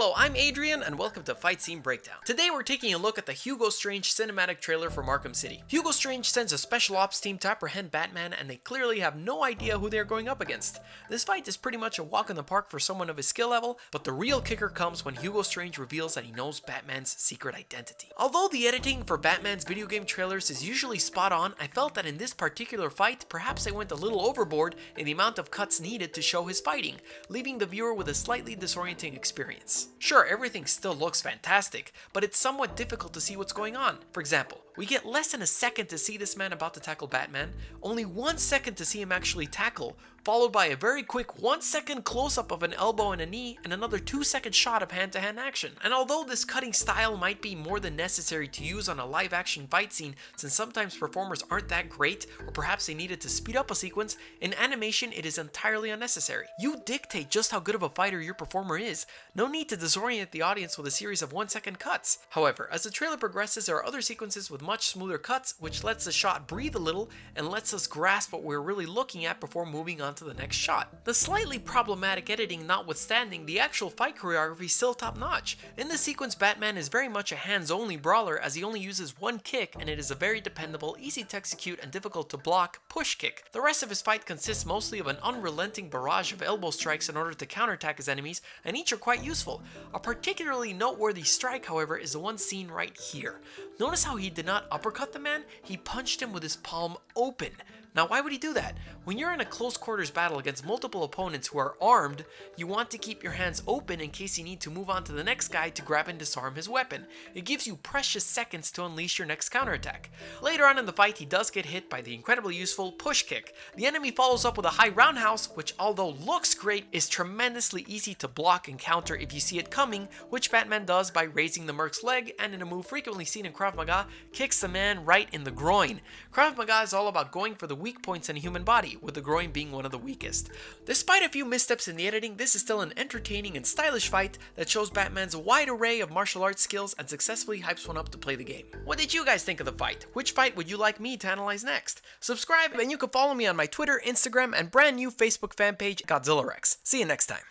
Hello, I'm Adrian, and welcome to Fight Scene Breakdown. Today we're taking a look at the Hugo Strange cinematic trailer from Arkham City. Hugo Strange sends a special ops team to apprehend Batman, and they clearly have no idea who they're going up against. This fight is pretty much a walk in the park for someone of his skill level, but the real kicker comes when Hugo Strange reveals that he knows Batman's secret identity. Although the editing for Batman's video game trailers is usually spot on, I felt that in this particular fight, perhaps they went a little overboard in the amount of cuts needed to show his fighting, leaving the viewer with a slightly disorienting experience. Sure, everything still looks fantastic, but it's somewhat difficult to see what's going on. For example, we get less than a second to see this man about to tackle Batman, only 1 second to see him actually tackle, followed by a very quick 1 second close-up of an elbow and a knee, and another 2-second shot of hand-to-hand action. And although this cutting style might be more than necessary to use on a live-action fight scene, since sometimes performers aren't that great, or perhaps they needed to speed up a sequence, in animation it is entirely unnecessary. You dictate just how good of a fighter your performer is, no need to disorient the audience with a series of 1-second cuts. However, as the trailer progresses, there are other sequences with much smoother cuts, which lets the shot breathe a little and lets us grasp what we're really looking at before moving on to the next shot. The slightly problematic editing notwithstanding, the actual fight choreography is still top notch. In this sequence, Batman is very much a hands-only brawler as he only uses one kick, and it is a very dependable, easy to execute and difficult to block push kick. The rest of his fight consists mostly of an unrelenting barrage of elbow strikes in order to counterattack his enemies, and each are quite useful. A particularly noteworthy strike, however, is the one seen right here. Notice how he did not uppercut the man, he punched him with his palm open. Now, why would he do that? When you're in a close quarters battle against multiple opponents who are armed, you want to keep your hands open in case you need to move on to the next guy to grab and disarm his weapon. It gives you precious seconds to unleash your next counterattack. Later on in the fight, he does get hit by the incredibly useful push kick. The enemy follows up with a high roundhouse, which although looks great, is tremendously easy to block and counter if you see it coming, which Batman does by raising the merc's leg and in a move frequently seen in Krav Maga, kicks the man right in the groin. Krav Maga is all about going for the weak points in a human body, with the groin being one of the weakest. Despite a few missteps in the editing, this is still an entertaining and stylish fight that shows Batman's wide array of martial arts skills and successfully hypes one up to play the game. What did you guys think of the fight? Which fight would you like me to analyze next? Subscribe, and you can follow me on my Twitter, Instagram, and brand new Facebook fan page, Godzillarex. See you next time.